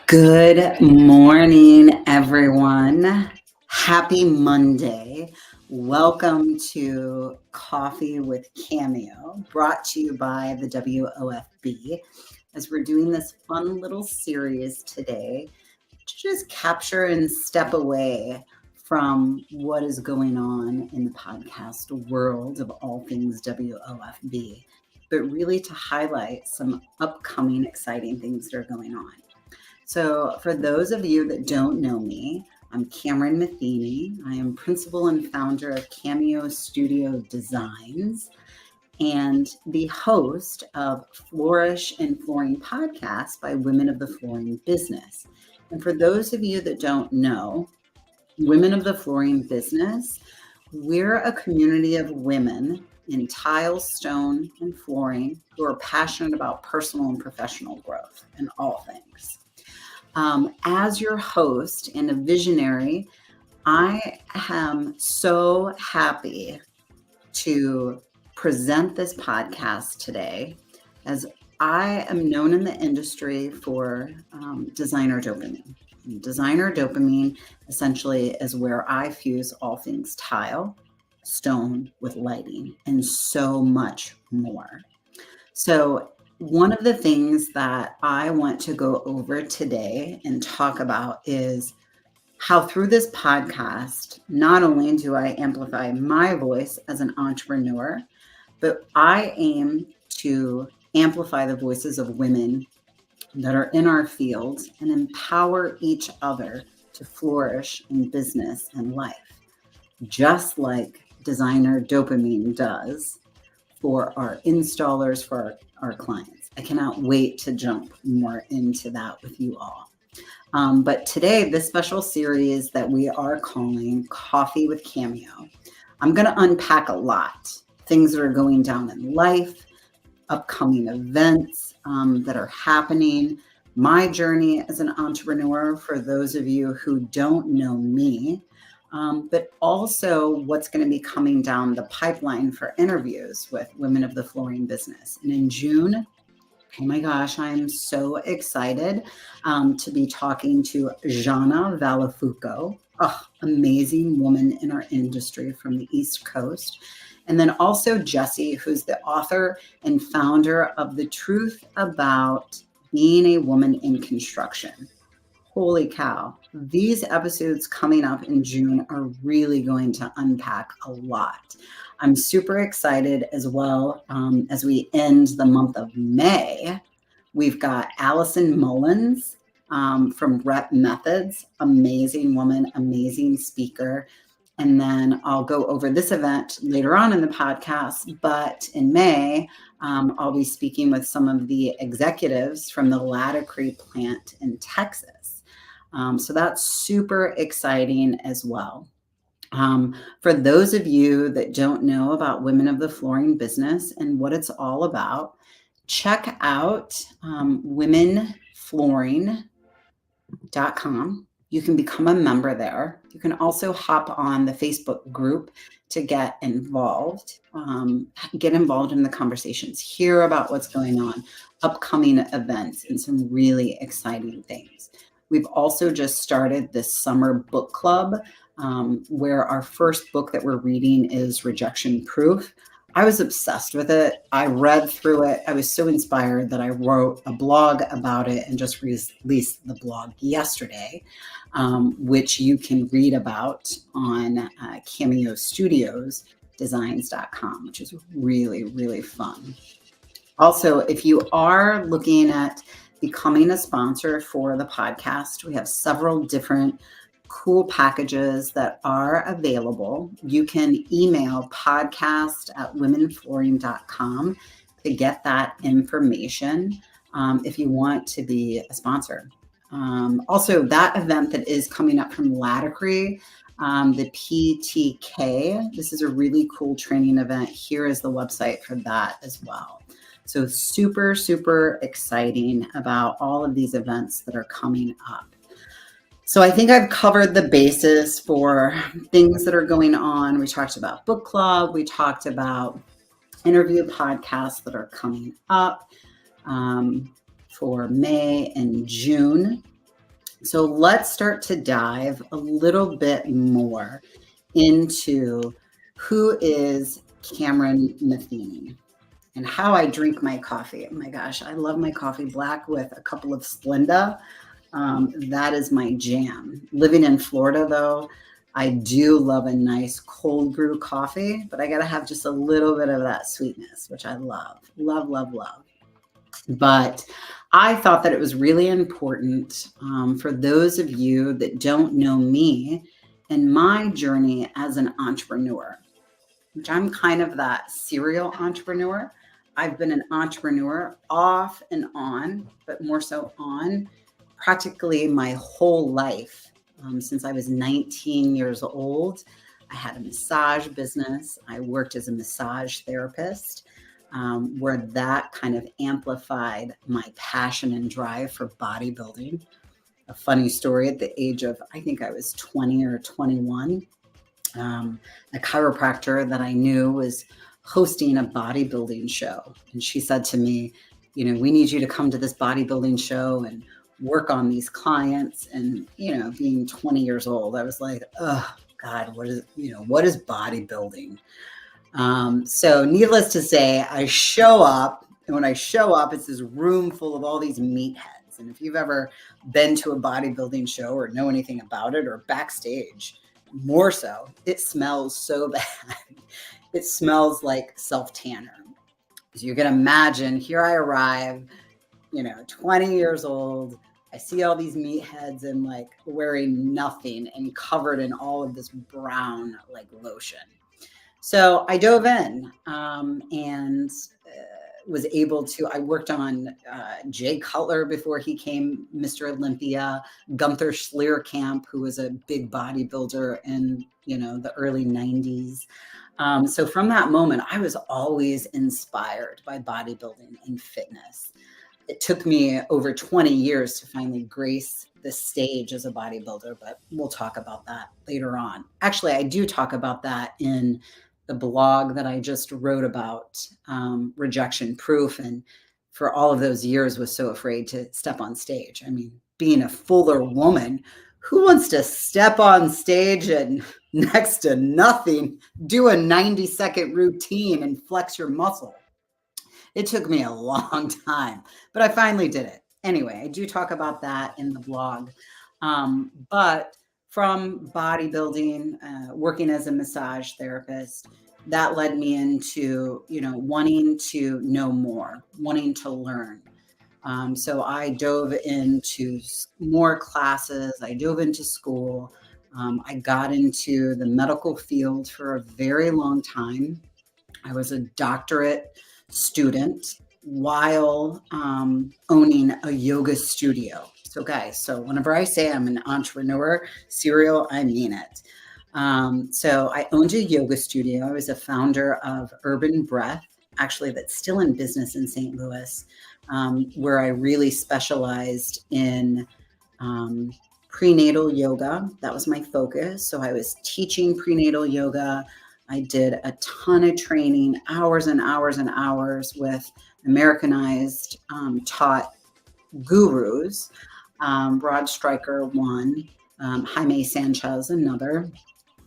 Good morning, everyone. Happy Monday. Welcome to Coffee with Cameo, brought to you by the WOFB, as we're doing this fun little series today to just capture and step away from what is going on in the podcast world of all things WOFB, but really to highlight some upcoming exciting things that are going on. So for those of you that don't know me, I'm Cameron Matheny. I am principal and founder of Cameo Studio Designs and the host of Flourish and Flooring podcast by Women of the Flooring Business. And for those of you that don't know, Women of the Flooring Business, we're a community of women in tile, stone, and flooring who are passionate about personal and professional growth in all things. As your host and a visionary, I am so happy to present this podcast today, as I am known in the industry for Designer Dopamine. And Designer Dopamine essentially is where I fuse all things tile, stone with lighting, and so much more. So one of the things that I want to go over today and talk about is how through this podcast, not only do I amplify my voice as an entrepreneur, but I aim to amplify the voices of women that are in our field and empower each other to flourish in business and life, just like Designer Dopamine does for our installers, for our clients. I cannot wait to jump more into that with you all. But today, this special series that we are calling Coffee with Cameo, I'm going to unpack a lot. Things that are going down in life, upcoming events that are happening, my journey as an entrepreneur for those of you who don't know me, but also what's going to be coming down the pipeline for interviews with Women of the Flooring Business. And in June, oh my gosh, I'm so excited to be talking to Jana Valafuco, amazing woman in our industry from the East Coast. And then also Jessie, who's the author and founder of The Truth About Being a Woman in Construction. Holy cow. These episodes coming up in June are really going to unpack a lot. I'm super excited as well as we end the month of May. We've got Allison Mullins from Rep Methods, amazing woman, amazing speaker. And then I'll go over this event later on in the podcast. But in May, I'll be speaking with some of the executives from the Laticrete plant in Texas. So that's super exciting as well. For those of you that don't know about Women of the Flooring Business and what it's all about, check out womenflooring.com. You can become a member there. You can also hop on the Facebook group to get involved in the conversations, hear about what's going on, upcoming events, and some really exciting things. We've also just started this summer book club where our first book that we're reading is Rejection Proof. I was obsessed with it. I read through it. I was so inspired that I wrote a blog about it and just released the blog yesterday, which you can read about on Cameo Studios Designs.com, which is really, really fun. Also, if you are looking at becoming a sponsor for the podcast, we have several different cool packages that are available. You can email podcast@womenflooring.com to get that information if you want to be a sponsor. Also, that event that is coming up from Laticrete, the PTK, this is a really cool training event. Here is the website for that as well. So super, super exciting about all of these events that are coming up. So I think I've covered the basis for things that are going on. We talked about book club. We talked about interview podcasts that are coming up. for May and June. So let's start to dive a little bit more into who is Cameron Matheny and how I drink my coffee. Oh my gosh, I love my coffee black with a couple of Splenda. That is my jam. Living in Florida, though, I do love a nice cold brew coffee, but I got to have just a little bit of that sweetness, which I love, love, love, love. But I thought that it was really important for those of you that don't know me and my journey as an entrepreneur, which I'm kind of that serial entrepreneur. I've been an entrepreneur off and on, but more so on practically my whole life. Since I was 19 years old, I had a massage business. I worked as a massage therapist, where that kind of amplified my passion and drive for bodybuilding. A funny story, at the age of, I think I was 20 or 21, a chiropractor that I knew was hosting a bodybuilding show. And she said to me, we need you to come to this bodybuilding show and work on these clients. And, being 20 years old, I was like, oh God, what is bodybuilding? So needless to say, I show up, and when I show up, it's this room full of all these meatheads. And if you've ever been to a bodybuilding show or know anything about it, or backstage, more so, it smells so bad. It smells like self-tanner. So you can imagine, here I arrive, 20 years old. I see all these meatheads and like wearing nothing and covered in all of this brown like lotion. So I dove in and was able to, I worked on Jay Cutler before he came Mr. Olympia, Gunther Schlierkamp, who was a big bodybuilder in, the early 90s. So from that moment, I was always inspired by bodybuilding and fitness. It took me over 20 years to finally grace the stage as a bodybuilder, but we'll talk about that later on. Actually, I do talk about that in the blog that I just wrote about rejection proof, and for all of those years was so afraid to step on stage. I mean, being a fuller woman, who wants to step on stage and next to nothing, do a 90-second routine and flex your muscle? It took me a long time, but I finally did it. Anyway, I do talk about that in the blog. But from bodybuilding, working as a massage therapist, that led me into, wanting to know more, wanting to learn. So I dove into more classes. I dove into school. I got into the medical field for a very long time. I was a doctorate student while owning a yoga studio. So guys, whenever I say I'm an entrepreneur, serial, I mean it. So I owned a yoga studio. I was a founder of Urban Breath, actually that's still in business in St. Louis, where I really specialized in prenatal yoga. That was my focus. So I was teaching prenatal yoga. I did a ton of training, hours and hours and hours with Americanized taught gurus. Rod Stryker one, Jaime Sanchez another,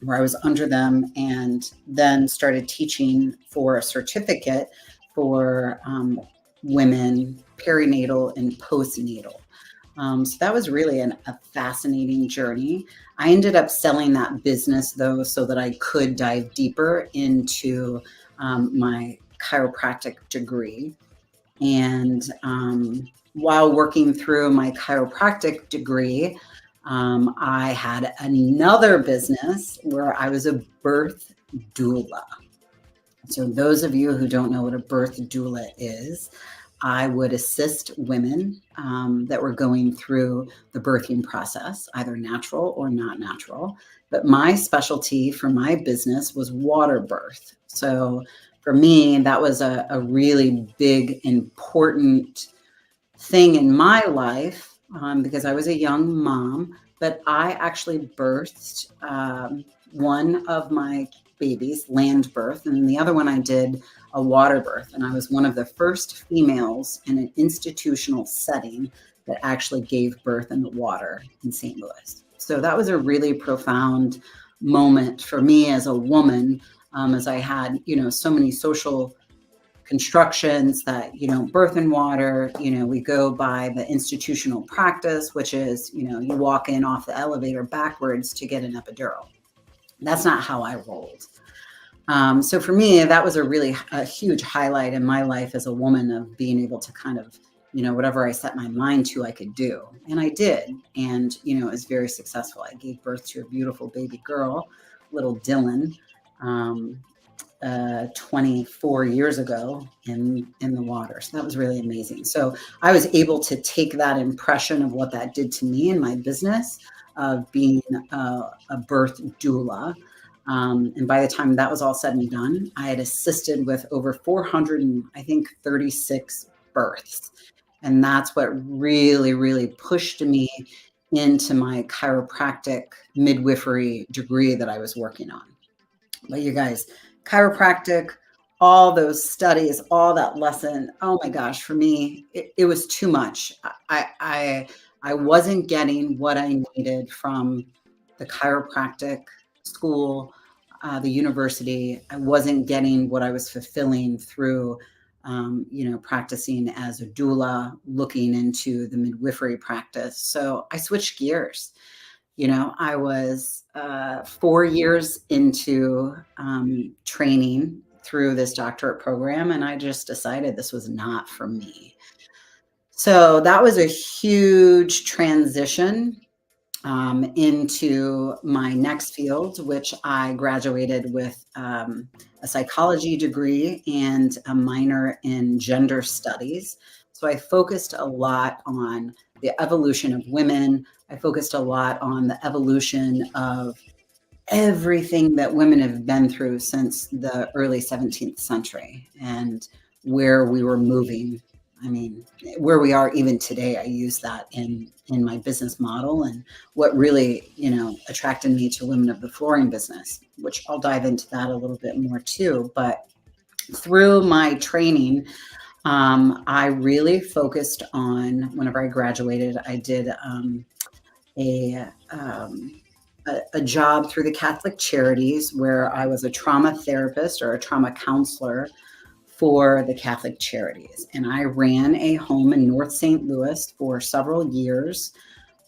where I was under them, and then started teaching for a certificate for women, perinatal and postnatal. So that was really a fascinating journey. I ended up selling that business though, so that I could dive deeper into my chiropractic degree. And while working through my chiropractic degree, I had another business where I was a birth doula. So those of you who don't know what a birth doula is, I would assist women that were going through the birthing process, either natural or not natural. But my specialty for my business was water birth. So for me, that was a really big, important thing in my life because I was a young mom, but I actually birthed one of my babies, land birth, and then the other one I did a water birth. And I was one of the first females in an institutional setting that actually gave birth in the water in St. Louis. So that was a really profound moment for me as a woman, as I had, so many social constructions that, birth and water, we go by the institutional practice, which is, you walk in off the elevator backwards to get an epidural. That's not how I rolled. So for me, that was a huge highlight in my life as a woman, of being able to kind of, whatever I set my mind to, I could do. And I did. And, it was very successful. I gave birth to a beautiful baby girl, little Dylan, 24 years ago in the water. So that was really amazing. So I was able to take that impression of what that did to me in my business of being a birth doula. And by the time that was all said and done, I had assisted with over 436 births. And that's what really, really pushed me into my chiropractic midwifery degree that I was working on. But you guys, chiropractic, all those studies, all that lesson, oh my gosh, for me, it was too much. I wasn't getting what I needed from the chiropractic school, the university. I wasn't getting what I was fulfilling through, practicing as a doula, looking into the midwifery practice. So I switched gears. I was 4 years into training through this doctorate program, and I just decided this was not for me. So that was a huge transition into my next field, which I graduated with a psychology degree and a minor in gender studies. So I focused a lot on the evolution of women. I focused a lot on the evolution of everything that women have been through since the early 17th century and where we were moving. I mean, where we are even today. I use that in my business model, and what really, attracted me to Women of the Flooring business, which I'll dive into that a little bit more too. But through my training, I really focused on, whenever I graduated, I did a job through the Catholic Charities where I was a trauma therapist or a trauma counselor for the Catholic Charities. And I ran a home in North St. Louis for several years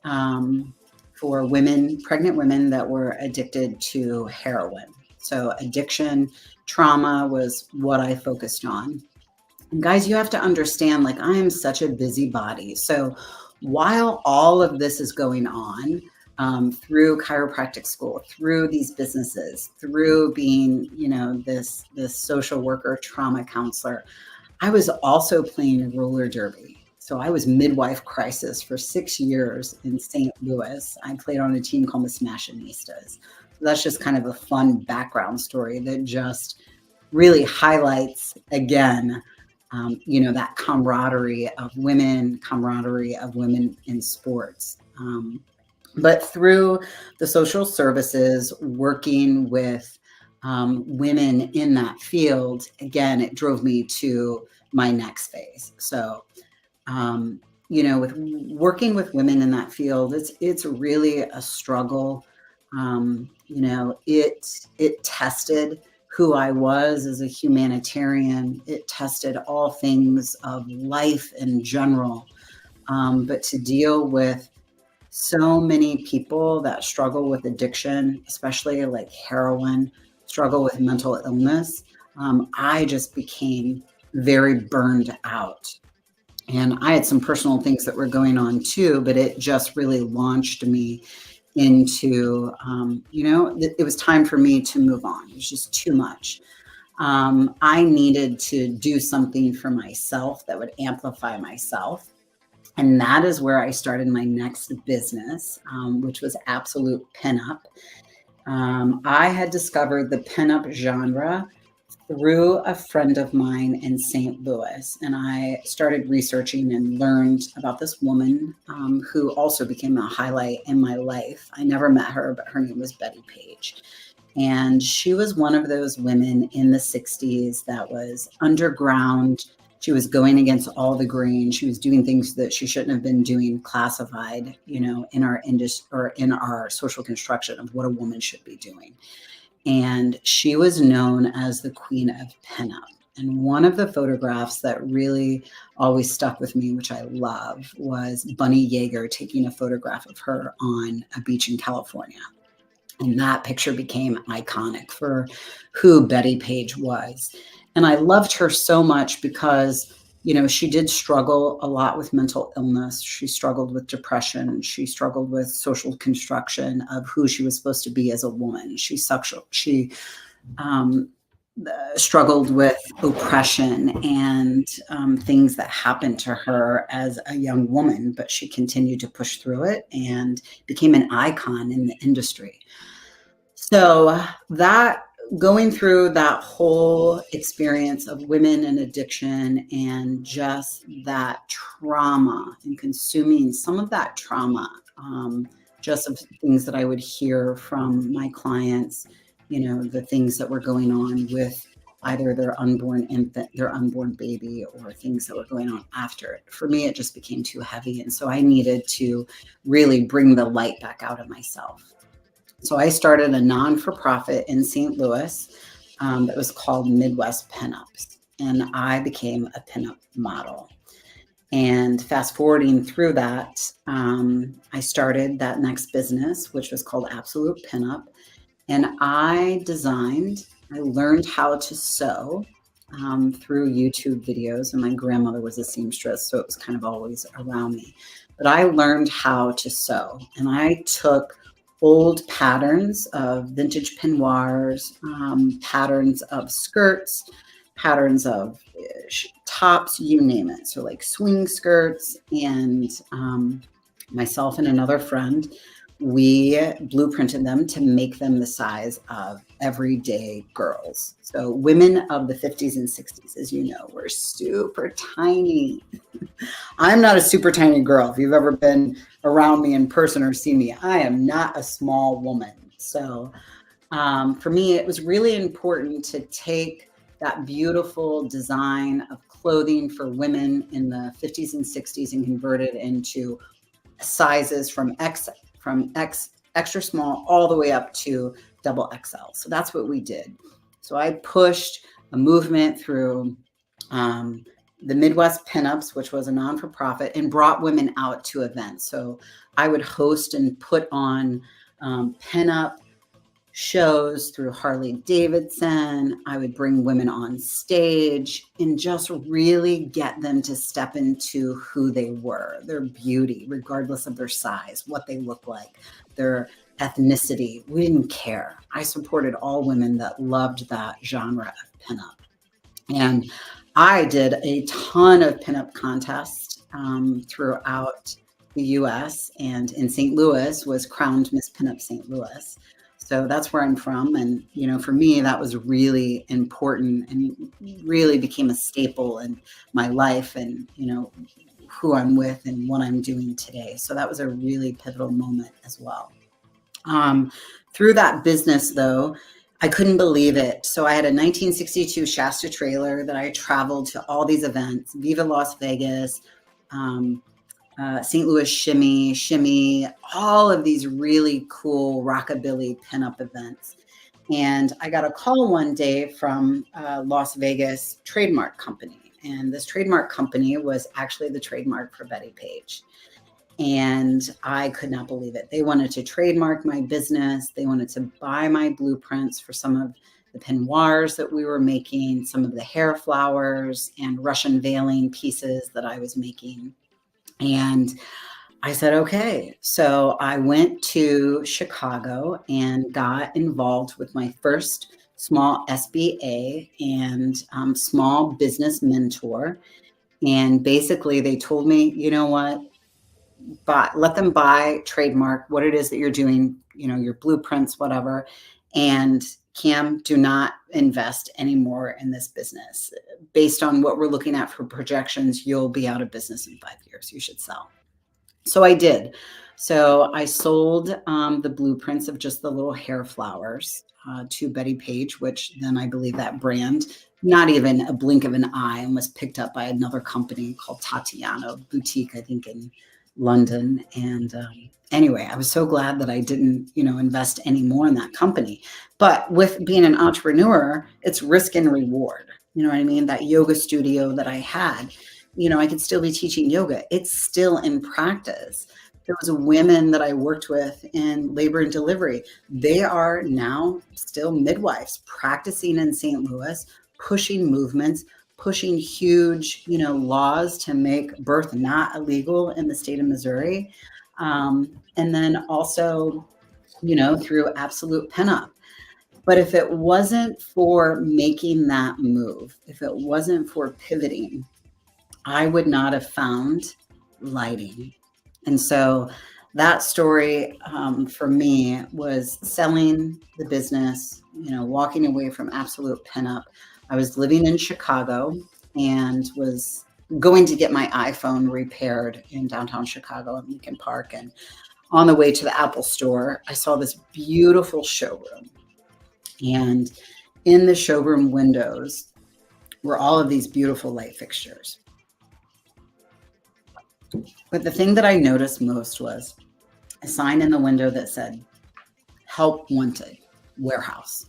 for women, pregnant women that were addicted to heroin. So addiction, trauma was what I focused on. And guys, you have to understand, like, I am such a busybody. So while all of this is going on, through chiropractic school, through these businesses, through being, this social worker, trauma counselor, I was also playing roller derby. So I was midwife crisis for 6 years in St. Louis. I played on a team called the Smashinistas. So that's just kind of a fun background story that just really highlights, again, that camaraderie of women in sports. But through the social services, working with women in that field, again, it drove me to my next phase. So, with working with women in that field, it's really a struggle. It tested who I was as a humanitarian. It tested all things of life in general. But to deal with so many people that struggle with addiction, especially like heroin, struggle with mental illness, I just became very burned out. And I had some personal things that were going on too, but it just really launched me into, it was time for me to move on. It was just too much. I needed to do something for myself that would amplify myself. And that is where I started my next business, which was Absolute Pinup. I had discovered the pinup genre through a friend of mine in St. Louis. And I started researching and learned about this woman who also became a highlight in my life. I never met her, but her name was Betty Page. And she was one of those women in the 60s that was underground. She was going against all the grain. She was doing things that she shouldn't have been doing, classified, in our industry or in our social construction of what a woman should be doing. And she was known as the queen of pinup. And one of the photographs that really always stuck with me, which I love, was Bunny Yeager taking a photograph of her on a beach in California. And that picture became iconic for who Betty Page was. And I loved her so much because, she did struggle a lot with mental illness. She struggled with depression. She struggled with social construction of who she was supposed to be as a woman. She um, struggled with oppression and things that happened to her as a young woman, but she continued to push through it and became an icon in the industry. So that going through that whole experience of women and addiction and just that trauma and consuming some of that trauma, just of things that I would hear from my clients, the things that were going on with either their unborn infant, their unborn baby, or things that were going on after it. For me, it just became too heavy. And so I needed to really bring the light back out of myself. So I started a non-for-profit in St. Louis that was called Midwest Pinups, and I became a pinup model. And fast forwarding through that, I started that next business, which was called Absolute Pinup, and I learned how to sew through YouTube videos, and my grandmother was a seamstress, so it was kind of always around me. But I learned how to sew, and I took old patterns of vintage peignoirs, patterns of skirts, patterns of tops, you name it. So like swing skirts, and myself and another friend, we blueprinted them to make them the size of everyday girls. So women of the 50s and 60s, as you know, were super tiny. I'm not a super tiny girl. If you've ever been around me in person or seen me, I am not a small woman. So for me, it was really important to take that beautiful design of clothing for women in the 50s and 60s and convert it into sizes from X extra small all the way up to double XL. So that's what we did. So I pushed a movement through the Midwest Pinups, which was a non-for-profit, and brought women out to events. So I would host and put on pinup shows through Harley Davidson. I would bring women on stage and just really get them to step into who they were, their beauty, regardless of their size, what they look like, their ethnicity. We didn't care. I supported all women that loved that genre of pinup. And I did a ton of pinup contests throughout the US, and in St. Louis was crowned Miss Pinup St. Louis. So that's where I'm from. And, for me, that was really important and really became a staple in my life and, who I'm with and what I'm doing today. So that was a really pivotal moment as well. Through that business, though, I couldn't believe it. So I had a 1962 Shasta trailer that I traveled to all these events, Viva Las Vegas, St. Louis Shimmy, all of these really cool rockabilly pinup events. And I got a call one day from Las Vegas trademark company. And this trademark company was actually the trademark for Betty Page. And I could not believe it. They wanted to trademark my business. They wanted to buy my blueprints for some of the peignoirs that we were making, some of the hair flowers and Russian veiling pieces that I was making. And I said, okay. So I went to Chicago and got involved with my first small SBA and small business mentor. And basically they told me, you know what? Let them buy, trademark what it is that you're doing, your blueprints, whatever. And Cam, do not invest anymore in this business. Based on what we're looking at for projections, you'll be out of business in 5 years. You should sell. So I did. So I sold the blueprints of just the little hair flowers to Betty Page, which then I believe that brand, not even a blink of an eye, and was picked up by another company called Tatiana Boutique, I think in London. And anyway, I was so glad that I didn't, invest any more in that company. But with being an entrepreneur, it's risk and reward. You know what I mean? That yoga studio that I had, I could still be teaching yoga. It's still in practice. There was women that I worked with in labor and delivery. They are now still midwives practicing in St. Louis, pushing movements, pushing huge, laws to make birth not illegal in the state of Missouri. And then also, through absolute pinup. But if it wasn't for making that move, if it wasn't for pivoting, I would not have found lighting. And so that story for me was selling the business, walking away from absolute pinup. I was living in Chicago and was going to get my iPhone repaired in downtown Chicago in Lincoln Park. And on the way to the Apple store, I saw this beautiful showroom. And in the showroom windows were all of these beautiful light fixtures. But the thing that I noticed most was a sign in the window that said, "Help wanted, warehouse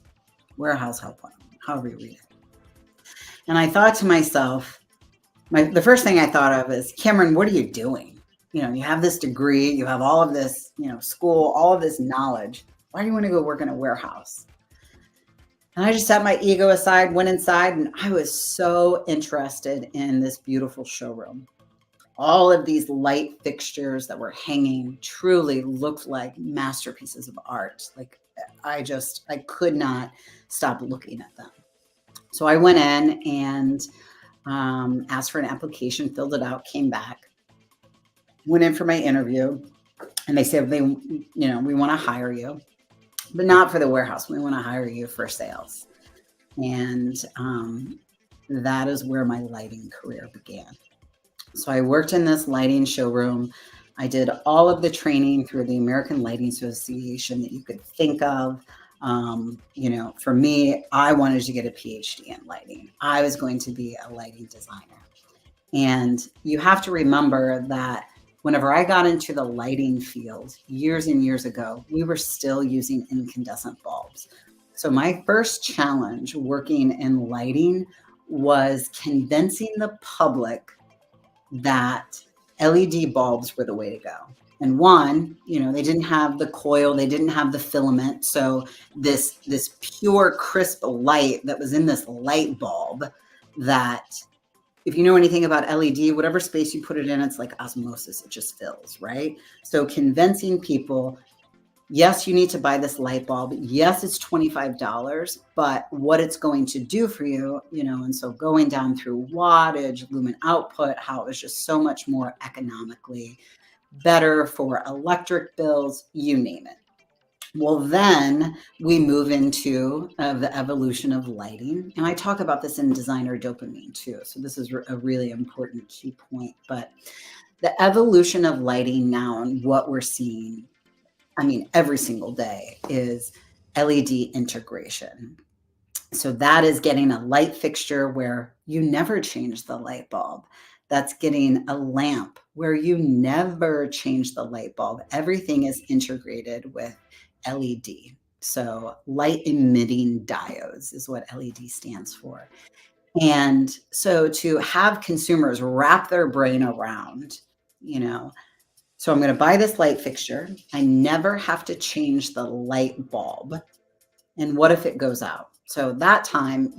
help wanted," however you read it. And I thought to myself, the first thing I thought of is, Cameron, what are you doing? You have this degree, you have all of this, school, all of this knowledge. Why do you want to go work in a warehouse? And I just set my ego aside, went inside, and I was so interested in this beautiful showroom. All of these light fixtures that were hanging truly looked like masterpieces of art. Like I could not stop looking at them. So I went in and asked for an application, filled it out, came back, went in for my interview, and they said, we want to hire you, but not for the warehouse. We want to hire you for sales. And that is where my lighting career began. So I worked in this lighting showroom. I did all of the training through the American Lighting Association that you could think of. For me, I wanted to get a PhD in lighting. I was going to be a lighting designer. And you have to remember that whenever I got into the lighting field years and years ago, we were still using incandescent bulbs. So my first challenge working in lighting was convincing the public that LED bulbs were the way to go. And one, they didn't have the coil, they didn't have the filament. So this pure, crisp light that was in this light bulb, that if you know anything about LED, whatever space you put it in, it's like osmosis, it just fills, right? So convincing people, yes, you need to buy this light bulb. Yes, it's $25, but what it's going to do for you, and so going down through wattage, lumen output, how it was just so much more economically better for electric bills, you name it. Well, then we move into the evolution of lighting. And I talk about this in Designer Dopamine too. So this is a really important key point. But the evolution of lighting now and what we're seeing, every single day, is LED integration. So that is getting a light fixture where you never change the light bulb. That's getting a lamp where you never change the light bulb. Everything is integrated with LED. So light emitting diodes is what LED stands for. And so to have consumers wrap their brain around, so I'm going to buy this light fixture. I never have to change the light bulb. And what if it goes out? So that time,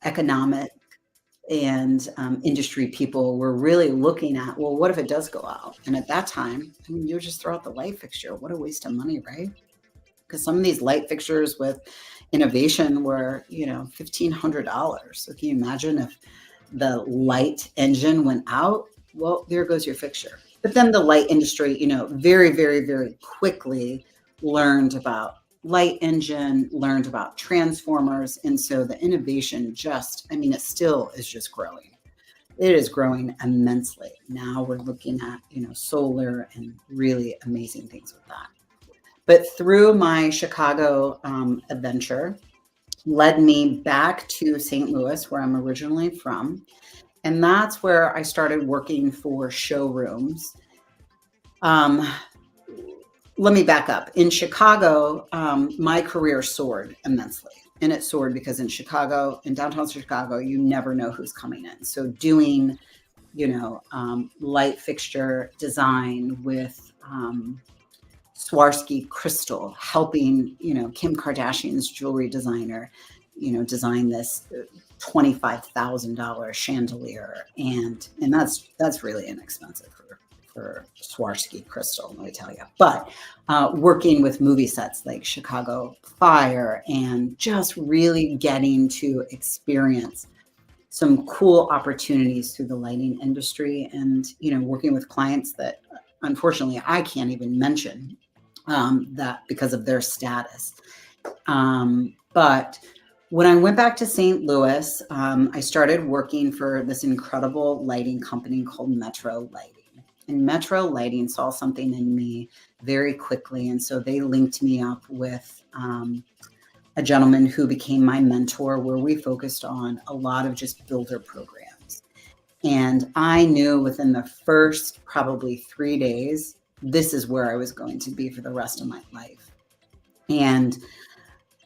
economic and industry people were really looking at, well, what if it does go out? And at that time, you just throw out the light fixture. What a waste of money, right? Because some of these light fixtures with innovation were, $1,500. So can you imagine if the light engine went out? Well, there goes your fixture. But then the light industry, very, very, very quickly learned about light engine, learned about transformers. And so the innovation it still is just growing. it is growing immensely. Now we're looking at, solar and really amazing things with that. But through my Chicago adventure, led me back to St. Louis, where I'm originally from. And that's where I started working for showrooms. Let me back up. In Chicago, my career soared immensely. And it soared because in Chicago, in downtown Chicago, you never know who's coming in. So doing, light fixture design with Swarovski crystal, helping, Kim Kardashian's jewelry designer, design this $25,000 chandelier. And that's really inexpensive for Swarovski crystal, let me tell you. But working with movie sets like Chicago Fire and just really getting to experience some cool opportunities through the lighting industry and, working with clients that unfortunately I can't even mention that because of their status. But when I went back to St. Louis, I started working for this incredible lighting company called Metro Lighting. And Metro Lighting saw something in me very quickly. And so they linked me up with a gentleman who became my mentor, where we focused on a lot of just builder programs. And I knew within the first probably 3 days, this is where I was going to be for the rest of my life. And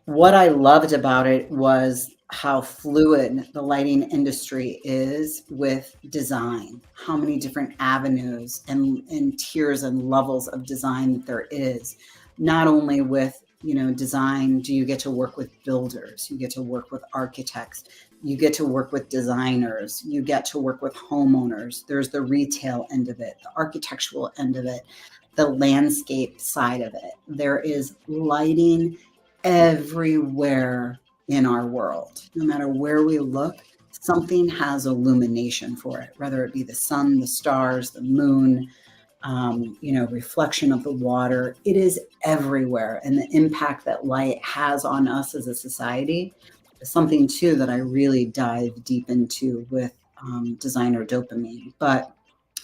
what I loved about it was how fluid the lighting industry is with design, how many different avenues and tiers and levels of design that there is. Not only with, design, do you get to work with builders, you get to work with architects, you get to work with designers, you get to work with homeowners. There's the retail end of it, the architectural end of it, the landscape side of it. There is lighting everywhere in our world. No matter where we look, something has illumination for it, whether it be the sun, the stars, the moon, reflection of the water. It is everywhere. And the impact that light has on us as a society is something too that I really dive deep into with Designer Dopamine. But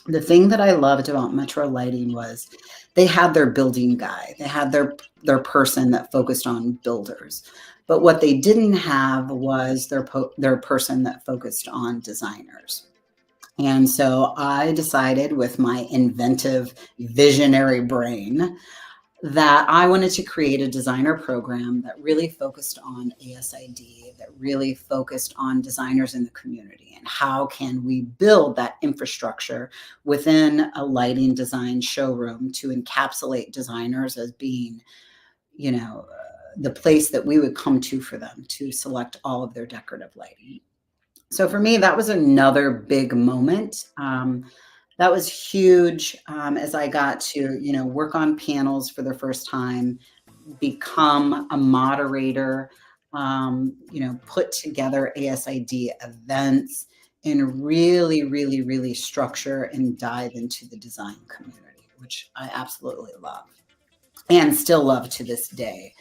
the thing that I loved about Metro Lighting was they had their building guy. They had their person that focused on builders. But what they didn't have was their person that focused on designers. And so I decided with my inventive, visionary brain that I wanted to create a designer program that really focused on ASID, that really focused on designers in the community, and how can we build that infrastructure within a lighting design showroom to encapsulate designers as being, the place that we would come to for them to select all of their decorative lighting. So for me, that was another big moment. That was huge as I got to, work on panels for the first time, become a moderator, put together ASID events, and really, really, really structure and dive into the design community, which I absolutely love and still love to this day.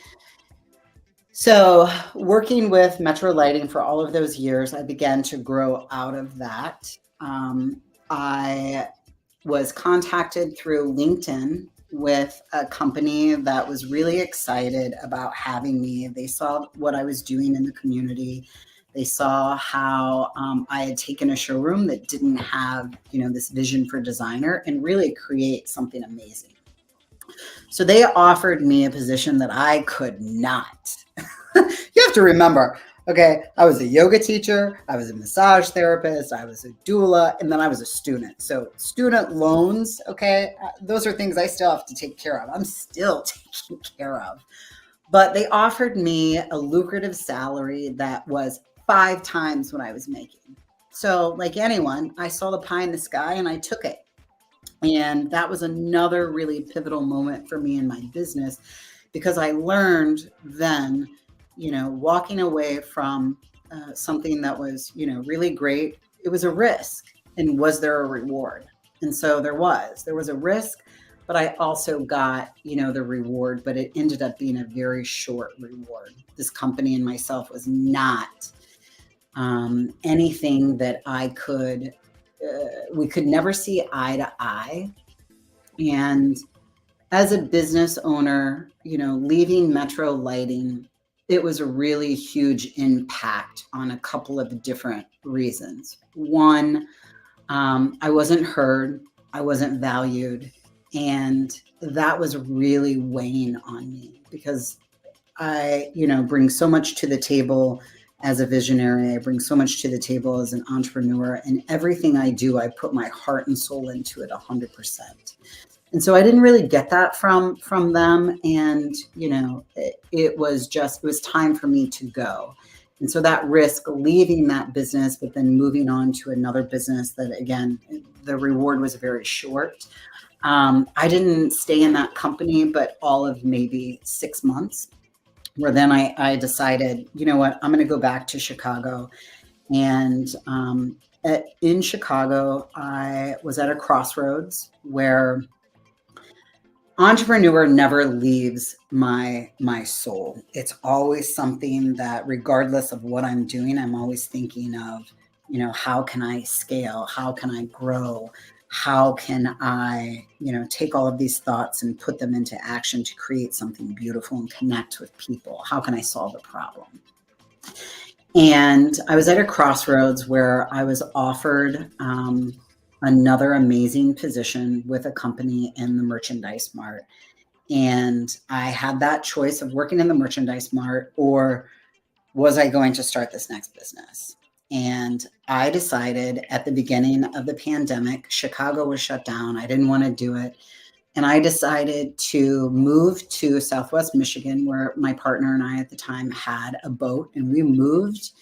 So working with Metro Lighting for all of those years, I began to grow out of that. I was contacted through LinkedIn with a company that was really excited about having me. They saw what I was doing in the community. They saw how I had taken a showroom that didn't have, this vision for designer and really create something amazing. So they offered me a position that I could not. You have to remember, okay, I was a yoga teacher, I was a massage therapist, I was a doula, and then I was a student. So student loans, okay, those are things I still have to take care of. I'm still taking care of. But they offered me a lucrative salary that was 5 times what I was making. So like anyone, I saw the pie in the sky and I took it. And that was another really pivotal moment for me in my business, because I learned then, walking away from something that was, really great, it was a risk. And was there a reward? And so there was a risk, but I also got, the reward, but it ended up being a very short reward. This company and myself was not anything that I could we could never see eye to eye. And as a business owner, leaving Metro Lighting, it was a really huge impact on a couple of different reasons. One, I wasn't heard, I wasn't valued, and that was really weighing on me because I, bring so much to the table as a visionary. I bring so much to the table as an entrepreneur, and everything I do, I put my heart and soul into it 100%. And so I didn't really get that from them. And, it was time for me to go. And so that risk leaving that business, but then moving on to another business that, again, the reward was very short. I didn't stay in that company, but all of maybe 6 months, where then I decided, you know what, I'm going to go back to Chicago. And in Chicago, I was at a crossroads where entrepreneur never leaves my soul. It's always something that, regardless of what I'm doing, I'm always thinking of, how can I scale? How can I grow? How can I, take all of these thoughts and put them into action to create something beautiful and connect with people? How can I solve a problem? And I was at a crossroads where I was offered another amazing position with a company in the merchandise mart. And I had that choice of working in the merchandise mart, or was I going to start this next business? And I decided at the beginning of the pandemic, Chicago was shut down. I didn't want to do it. And I decided to move to Southwest Michigan, where my partner and I at the time had a boat, and we moved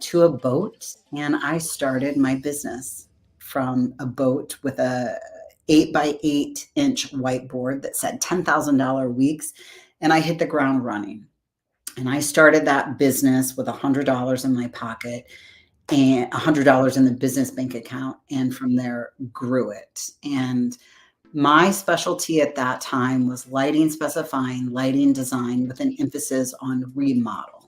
to a boat, and I started my business from a boat with a 8 by 8 inch whiteboard that said $10,000 weeks. And I hit the ground running. And I started that business with $100 in my pocket and $100 in the business bank account. And from there grew it. And my specialty at that time was lighting specifying, lighting design with an emphasis on remodel.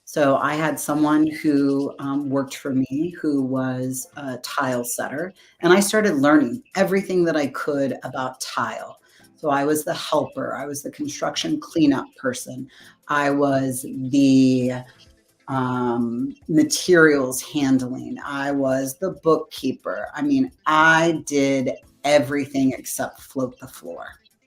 So I had someone who worked for me who was a tile setter, and I started learning everything that I could about tile. So I was the helper, I was the construction cleanup person, I was the materials handling, I was the bookkeeper. I mean, I did everything except float the floor.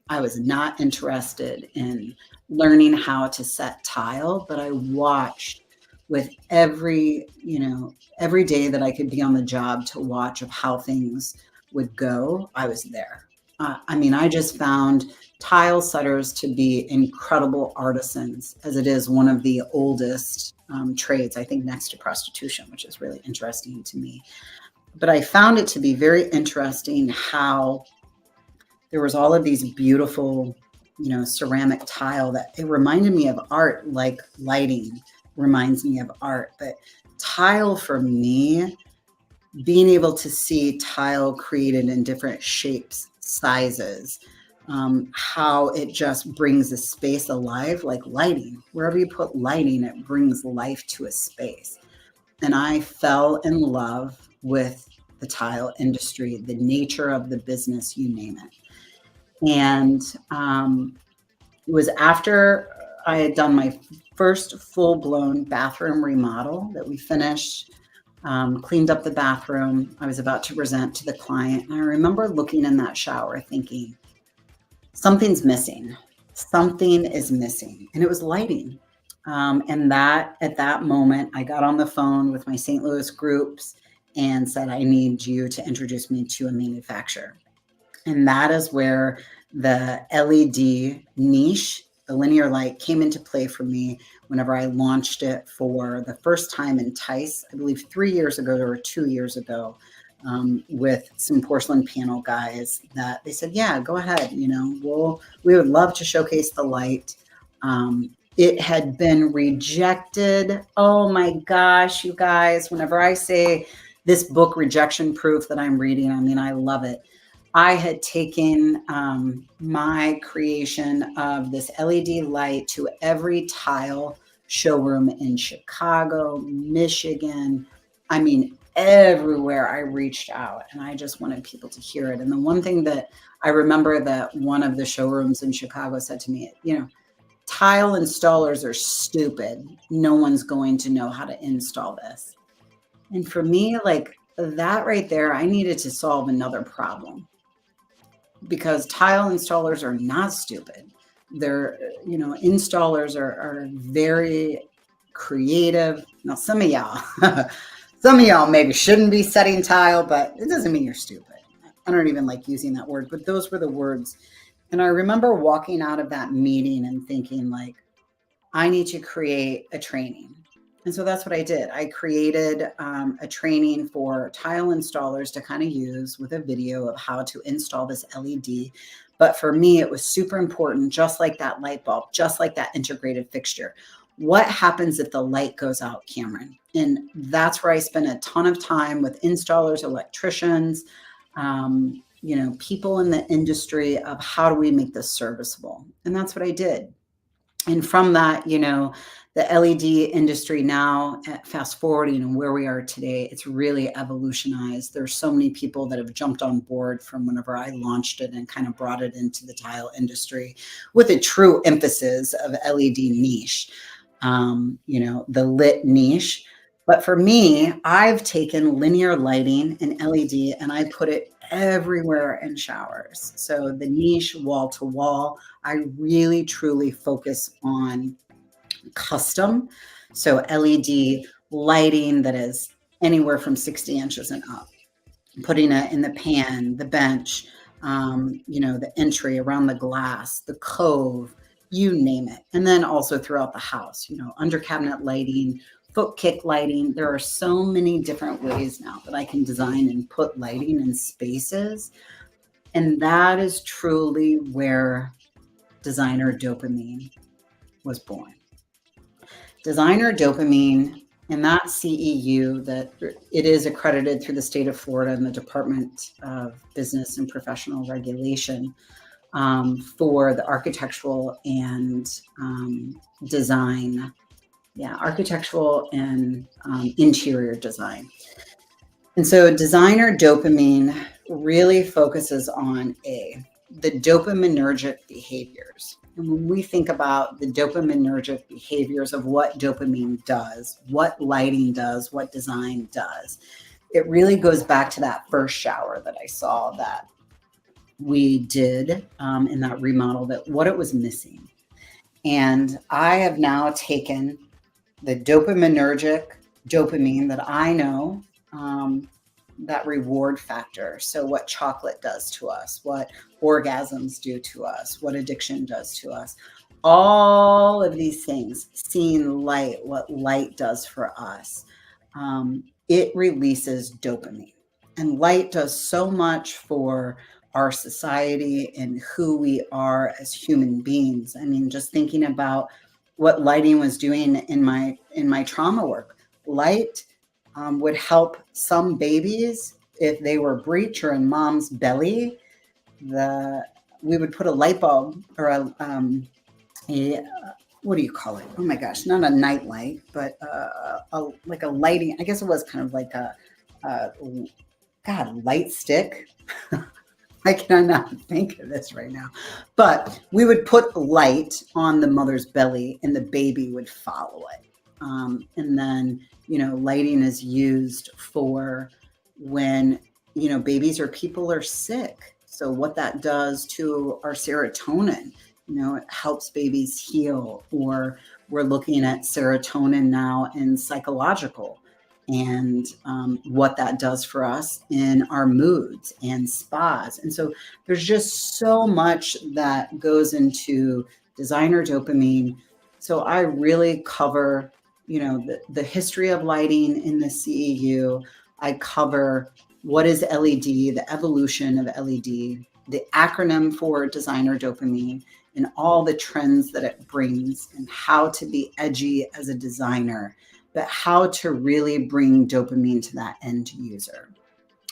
I was not interested in learning how to set tile, but I watched with every day that I could be on the job to watch of how things would go. I was there. I just found tile setters to be incredible artisans, as it is one of the oldest trades, I think, next to prostitution, which is really interesting to me. But I found it to be very interesting how there was all of these beautiful, ceramic tile that it reminded me of art, like lighting reminds me of art. But tile, for me, being able to see tile created in different shapes, sizes, how it just brings a space alive, like lighting. Wherever you put lighting, it brings life to a space. And I fell in love with the tile industry, the nature of the business, you name it. And it was after I had done my first full-blown bathroom remodel that we finished, cleaned up the bathroom. I was about to present to the client. And I remember looking in that shower thinking, something's missing. Something is missing. And it was lighting. And that at that moment, I got on the phone with my St. Louis groups and said, I need you to introduce me to a manufacturer. And that is where the LED niche, the linear light, came into play for me whenever I launched it for the first time in Tice, I believe 3 years ago or 2 years ago, with some porcelain panel guys, that they said, yeah, go ahead. We would love to showcase the light. It had been rejected. Oh my gosh, you guys, whenever I say this book, Rejection Proof, that I'm reading, I love it. I had taken my creation of this LED light to every tile showroom in Chicago, Michigan. everywhere I reached out, and I just wanted people to hear it. And the one thing that I remember that one of the showrooms in Chicago said to me, tile installers are stupid. No one's going to know how to install this. And for me, like that right there, I needed to solve another problem, because tile installers are not stupid. They're, installers are very creative. Now, some of y'all maybe shouldn't be setting tile, but it doesn't mean you're stupid. I don't even like using that word, but those were the words. And I remember walking out of that meeting and thinking, like, I need to create a training. And so that's what I did. I created a training for tile installers to kind of use with a video of how to install this LED. But for me, it was super important, just like that light bulb, just like that integrated fixture. What happens if the light goes out, Cameron? And that's where I spent a ton of time with installers, electricians, people in the industry of how do we make this serviceable? And that's what I did. And from that, the LED industry now, fast forwarding and where we are today, it's really evolutionized. There's so many people that have jumped on board from whenever I launched it and kind of brought it into the tile industry with a true emphasis of LED niche, the lit niche. But for me, I've taken linear lighting and LED and I put it everywhere in showers. So the niche wall to wall, I really truly focus on custom. So LED lighting that is anywhere from 60 inches and up, putting it in the pan, the bench, the entry around the glass, the cove, you name it. And then also throughout the house, under cabinet lighting, foot kick lighting. There are so many different ways now that I can design and put lighting in spaces. And that is truly where Designer Dopamine was born. Designer Dopamine, and that CEU, that it is accredited through the state of Florida and the Department of Business and Professional Regulation for the architectural and design. Yeah, architectural and interior design. And so Designer Dopamine really focuses on the dopaminergic behaviors. And when we think about the dopaminergic behaviors of what dopamine does, what lighting does, what design does, it really goes back to that first shower that I saw that we did in that remodel, that what it was missing. And I have now taken the dopaminergic dopamine that I know, that reward factor. So what chocolate does to us, what orgasms do to us, what addiction does to us, all of these things, seeing light, what light does for us, it releases dopamine. And light does so much for our society and who we are as human beings. I mean, just thinking about what lighting was doing in my trauma work. Light would help some babies if they were breech or in mom's belly. We would put a light bulb or a what do you call it? Oh my gosh, not a night light, but like a lighting. I guess it was kind of like a light stick. I cannot think of this right now. But we would put light on the mother's belly and the baby would follow it. And then, lighting is used for when, babies or people are sick. So what that does to our serotonin, it helps babies heal. Or we're looking at serotonin now in psychological and what that does for us in our moods and spas. And so there's just so much that goes into Designer Dopamine. So I really cover, the history of lighting in the CEU. I cover what is LED, the evolution of LED, the acronym for Designer Dopamine, and all the trends that it brings, and how to be edgy as a designer, but how to really bring dopamine to that end user.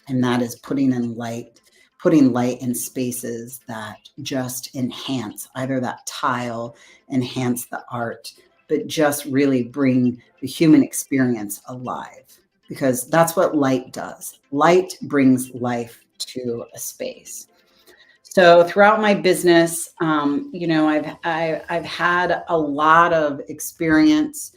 And that is putting light in spaces that just enhance either that tile, enhance the art, but just really bring the human experience alive. because that's what light does. Light brings life to a space. So throughout my business, I've had a lot of experience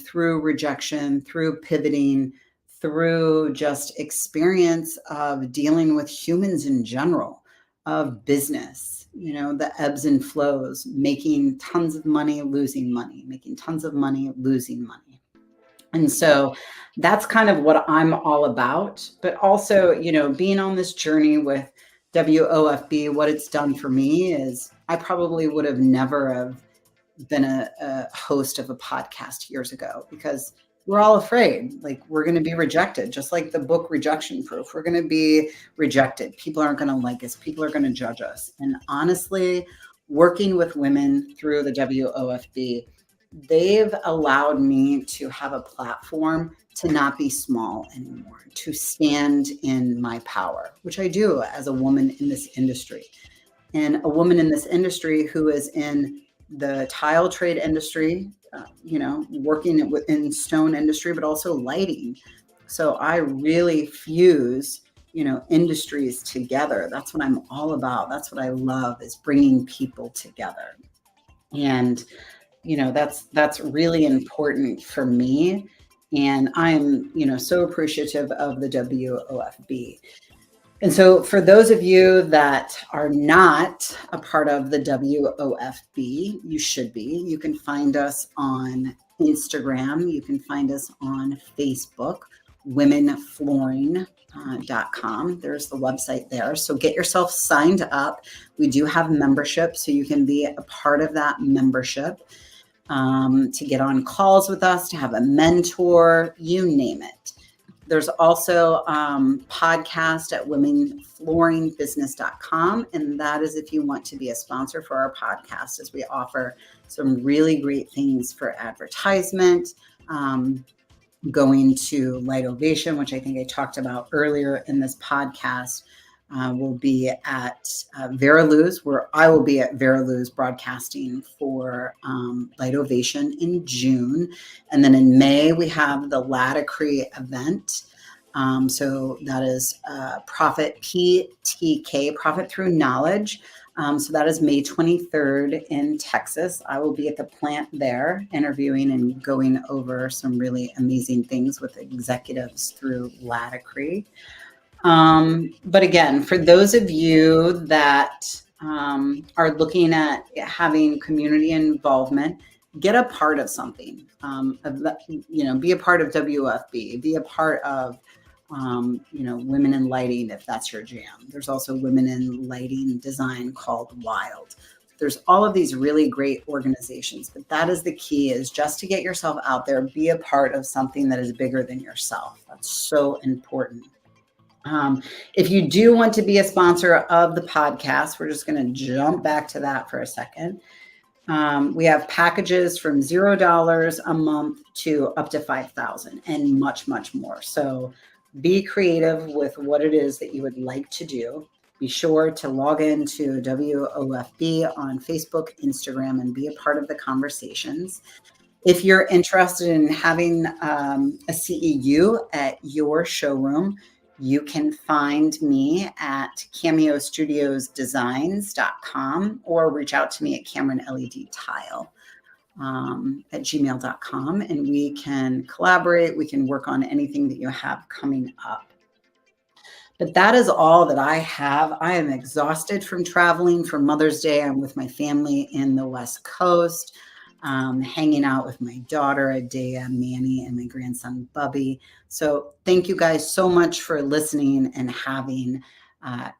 through rejection, through pivoting, through just experience of dealing with humans in general, of business, the ebbs and flows, making tons of money, losing money, making tons of money, losing money. And so that's kind of what I'm all about. But also, being on this journey with WOFB, what it's done for me is I probably would have never have been a host of a podcast years ago, because we're all afraid, like we're going to be rejected, just like the book Rejection Proof. We're going to be rejected. People aren't going to like us. People are going to judge us. And honestly, working with women through the WOFB, they've allowed me to have a platform to not be small anymore, to stand in my power, which I do as a woman in this industry. And a woman in this industry who is in the tile trade industry, working in stone industry, but also lighting. So I really fuse, industries together. That's what I'm all about. That's what I love, is bringing people together. And that's really important for me. And I'm, so appreciative of the WOFB. And so for those of you that are not a part of the WOFB, you should be. You can find us on Instagram. You can find us on Facebook, womenflooring.com. There's the website there. So get yourself signed up. We do have membership, so you can be a part of that membership, to get on calls with us, to have a mentor, you name it. There's also podcast at womenflooringbusiness.com. And that is if you want to be a sponsor for our podcast, as we offer some really great things for advertisement, going to Light Ovation, which I think I talked about earlier in this podcast. Will be at Vera Luz, where I will be at Vera Luz broadcasting for Light Ovation in June. And then in May, we have the Latacree event. So that is Profit PTK, Profit Through Knowledge. So that is May 23rd in Texas. I will be at the plant there interviewing and going over some really amazing things with executives through Latacree. But again, for those of you that are looking at having community involvement, get a part of something. Be a part of WFB, be a part of, Women in Lighting, if that's your jam. There's also Women in Lighting Design called Wild. There's all of these really great organizations, but that is the key, is just to get yourself out there, be a part of something that is bigger than yourself. That's so important. If you do want to be a sponsor of the podcast, we're just going to jump back to that for a second. We have packages from $0 a month to up to $5,000 and much, much more. So be creative with what it is that you would like to do. Be sure to log into WOFB on Facebook, Instagram, and be a part of the conversations. If you're interested in having a CEU at your showroom, you can find me at cameostudiosdesigns.com or reach out to me at CameronLEDtile at gmail.com, and we can collaborate. We can work on anything that you have coming up. But that is all that I have. I am exhausted from traveling. For Mother's Day, I'm with my family in the West Coast, hanging out with my daughter, Adea, Manny, and my grandson, Bubby. So thank you guys so much for listening and having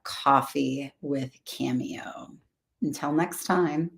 coffee with Cameo. Until next time.